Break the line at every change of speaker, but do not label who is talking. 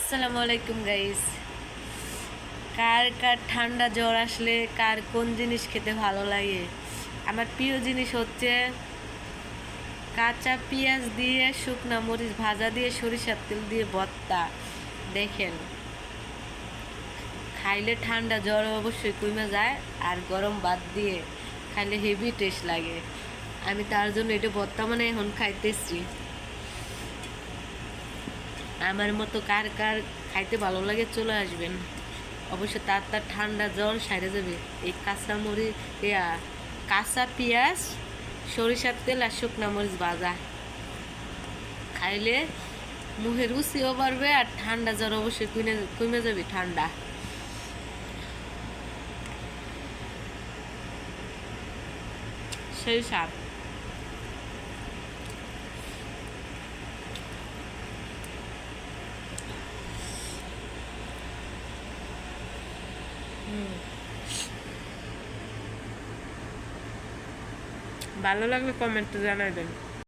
আসসালামু আলাইকুম গাইস। কার কার ঠান্ডা জ্বর আসলে কার কোন জিনিস খেতে ভালো লাগে? আমার প্রিয় জিনিস হচ্ছে কাঁচা পেঁয়াজ দিয়ে শুকনা মরিচ ভাজা দিয়ে সরিষার তেল দিয়ে ভর্তা। দেখেন, খাইলে ঠান্ডা জ্বর অবশ্যই কমে যায়, আর গরম ভাত দিয়ে খাইলে হেভি টেস্ট লাগে। আমি তার জন্য এটা ভর্তা মানে এখন খাইতেছি। আমার মতো কার কার খাইতে ভালো লাগে চলে আসবেন। অবশ্য তার তার ঠান্ডা জ্বর সাইরে যাবে। এই কাঁচা মরিচ, কাঁচা পেঁয়াজ, সরিষার তেল আর শুকনা মরিচ ভাজা খাইলে মুখের রুচিও বাড়বে, আর ঠান্ডা জ্বর অবশ্যই কমে যাবে। ঠান্ডা সেই স্বাদ। ভালো লাগলে কমেন্টে জানাবেন।